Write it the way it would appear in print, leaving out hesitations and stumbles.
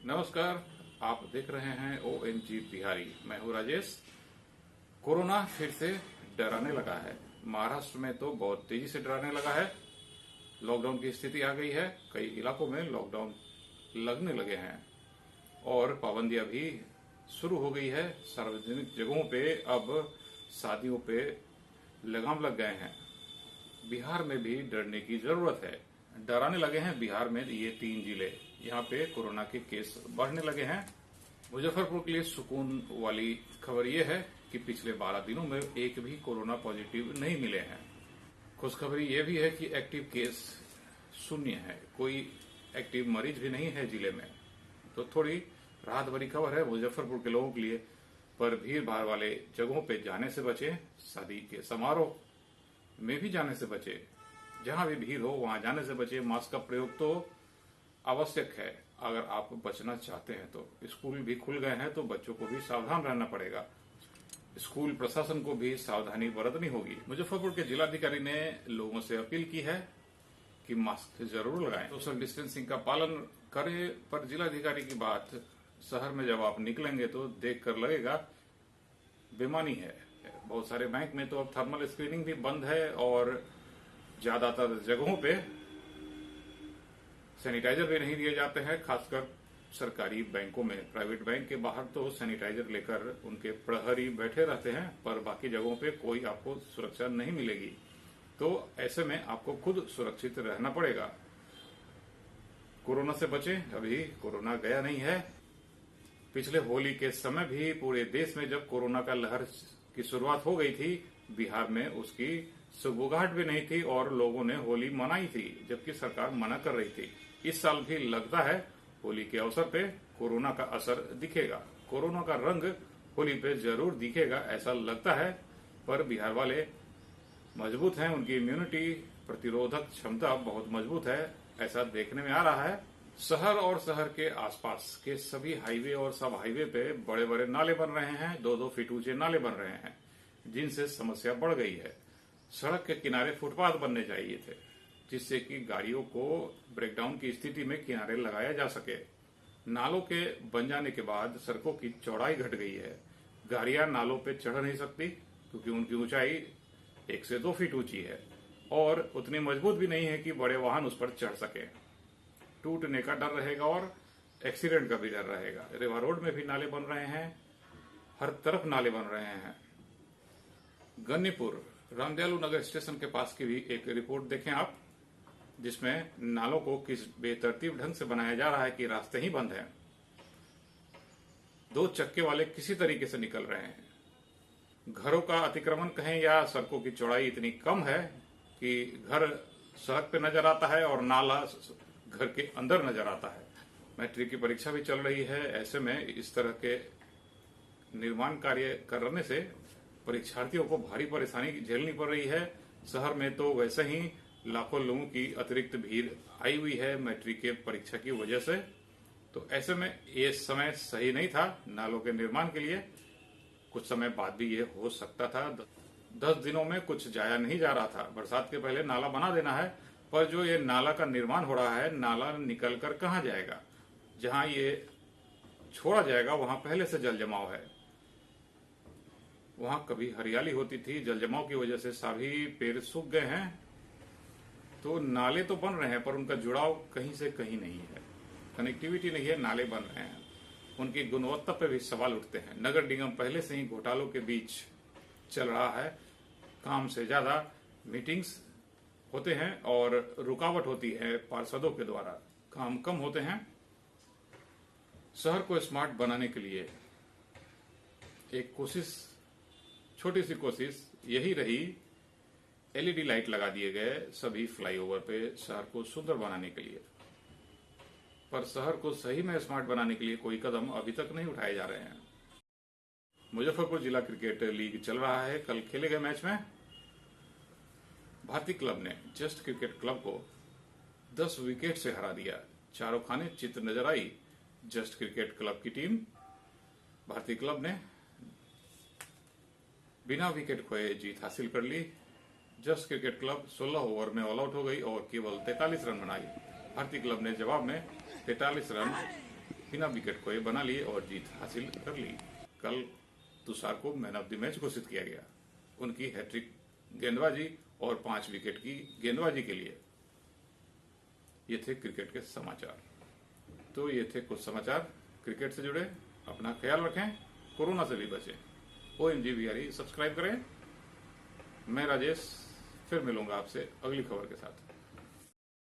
नमस्कार, आप देख रहे हैं ONG बिहारी। मैं हूं राजेश। कोरोना फिर से डराने लगा है। महाराष्ट्र में तो बहुत तेजी से डराने लगा है। लॉकडाउन की स्थिति आ गई है। कई इलाकों में लॉकडाउन लगने लगे हैं और पाबंदियां भी शुरू हो गई है। सार्वजनिक जगहों पे अब शादियों पे लगाम लग गए हैं। बिहार में भी डरने की जरूरत है। डराने लगे हैं बिहार में ये 3 जिले। यहाँ पे कोरोना के केस बढ़ने लगे हैं। मुजफ्फरपुर के लिए सुकून वाली खबर ये है कि पिछले 12 दिनों में एक भी कोरोना पॉजिटिव नहीं मिले हैं। खुशखबरी ये भी है कि एक्टिव केस शून्य है। कोई एक्टिव मरीज भी नहीं है जिले में। तो थोड़ी राहत भरी खबर है मुजफ्फरपुर के लोगों के लिए। पर भीड़ भाड़ वाले जगहों पे जाने से बचे। शादी के समारोह में भी जाने से बचे। जहां भी भीड़ हो वहां जाने से बचे। मास्क का प्रयोग तो आवश्यक है अगर आप बचना चाहते हैं तो। स्कूल भी खुल गए हैं तो बच्चों को भी सावधान रहना पड़ेगा। स्कूल प्रशासन को भी सावधानी बरतनी होगी। मुजफ्फरपुर के जिलाधिकारी ने लोगों से अपील की है कि मास्क जरूर लगाएं, सोशल डिस्टेंसिंग का पालन करें। पर जिलाधिकारी की बात, शहर में जब आप निकलेंगे तो देख कर लगेगा बेमानी है। बहुत सारे बैंक में तो अब थर्मल स्क्रीनिंग भी बंद है और ज्यादातर जगहों पे सैनिटाइजर भी नहीं दिए जाते हैं। खासकर सरकारी बैंकों में। प्राइवेट बैंक के बाहर तो सैनिटाइजर लेकर उनके प्रहरी बैठे रहते हैं, पर बाकी जगहों पे कोई आपको सुरक्षा नहीं मिलेगी। तो ऐसे में आपको खुद सुरक्षित रहना पड़ेगा। कोरोना से बचें। अभी कोरोना गया नहीं है। पिछले होली के समय भी पूरे देश में जब कोरोना का लहर की शुरुआत हो गई थी, बिहार में उसकी सुगबुगाहट भी नहीं थी और लोगों ने होली मनाई थी, जबकि सरकार मना कर रही थी। इस साल भी लगता है होली के अवसर पे कोरोना का असर दिखेगा। कोरोना का रंग होली पे जरूर दिखेगा, ऐसा लगता है। पर बिहार वाले मजबूत हैं। उनकी इम्यूनिटी, प्रतिरोधक क्षमता बहुत मजबूत है, ऐसा देखने में आ रहा है। शहर और शहर के आसपास के सभी हाईवे और सब हाईवे पे बड़े बड़े नाले बन रहे हैं। 2-2 फीट ऊंचे नाले बन रहे हैं, जिनसे समस्या बढ़ गई है। सड़क के किनारे फुटपाथ बनने चाहिए थे, जिससे कि गाड़ियों को ब्रेकडाउन की स्थिति में किनारे लगाया जा सके। नालों के बन जाने के बाद सड़कों की चौड़ाई घट गई है। गाड़ियां नालों पे चढ़ नहीं सकती क्योंकि उनकी ऊंचाई 1 से 2 फीट ऊंची है और उतनी मजबूत भी नहीं है कि बड़े वाहन उस पर चढ़ सके। टूटने का डर रहेगा और एक्सीडेंट का भी डर रहेगा। रेवा रोड में भी नाले बन रहे हैं, हर तरफ नाले बन रहे हैं। गन्नीपुर रामदयालु नगर स्टेशन के पास की भी एक रिपोर्ट देखें आप, जिसमें नालों को किस बेतरतीब ढंग से बनाया जा रहा है कि रास्ते ही बंद हैं। 2 चक्के वाले किसी तरीके से निकल रहे हैं। घरों का अतिक्रमण कहें या सड़कों की चौड़ाई इतनी कम है कि घर सड़क पे नजर आता है और नाला घर के अंदर नजर आता है। मैट्रिक की परीक्षा भी चल रही है। ऐसे में इस तरह के निर्माण कार्य करने से परीक्षार्थियों को भारी परेशानी झेलनी पड़ रही है। शहर में तो वैसे ही लाखों लोगों की अतिरिक्त भीड़ आई हुई है मैट्रिक के परीक्षा की वजह से। तो ऐसे में ये समय सही नहीं था नालों के निर्माण के लिए। कुछ समय बाद भी ये हो सकता था। 10 दिनों में कुछ जाया नहीं जा रहा था। बरसात के पहले नाला बना देना है, पर जो ये नाला का निर्माण हो रहा है, नाला निकल कर कहाँ जाएगा? जहां ये छोड़ा जाएगा वहां पहले से जल जमाव है। वहां कभी हरियाली होती थी, जल जमाव की वजह से सभी पेड़ सूख गए हैं। तो नाले तो बन रहे हैं पर उनका जुड़ाव कहीं से कहीं नहीं है। कनेक्टिविटी नहीं है, नाले बन रहे हैं। उनकी गुणवत्ता पर भी सवाल उठते हैं। नगर निगम पहले से ही घोटालों के बीच चल रहा है। काम से ज्यादा मीटिंग्स होते हैं और रुकावट होती है पार्षदों के द्वारा। काम कम होते हैं। शहर को स्मार्ट बनाने के लिए एक कोशिश, छोटी सी कोशिश यही रही, LED लाइट लगा दिए गए सभी फ्लाईओवर पे शहर को सुंदर बनाने के लिए। पर शहर को सही में स्मार्ट बनाने के लिए कोई कदम अभी तक नहीं उठाए जा रहे हैं। मुजफ्फरपुर जिला क्रिकेट लीग चल रहा है। कल खेले गए मैच में भारतीय क्लब ने जस्ट क्रिकेट क्लब को 10 विकेट से हरा दिया। चारों खाने चित नजर आई जस्ट क्रिकेट क्लब की टीम। भारतीय क्लब ने बिना विकेट खोए जीत हासिल कर ली। जस्ट क्रिकेट क्लब 16 ओवर में ऑल आउट हो गई और केवल 43 रन बनाई। भारतीय क्लब ने जवाब में 43 रन बिना विकेट को ये बना लिए और जीत हासिल कर ली। कल तुषार को मैन ऑफ द मैच घोषित किया गया। उनकी हैट्रिक गेंदबाजी और 5 विकेट की गेंदबाजी के लिए। ये थे क्रिकेट के समाचार। तो ये थे कुछ समाचार क्रिकेट से जुड़े। अपना ख्याल रखें, कोरोना से भी बचें। OMG बिहारी सब्सक्राइब करें। मैं राजेश फिर मिलूंगा आपसे अगली खबर के साथ।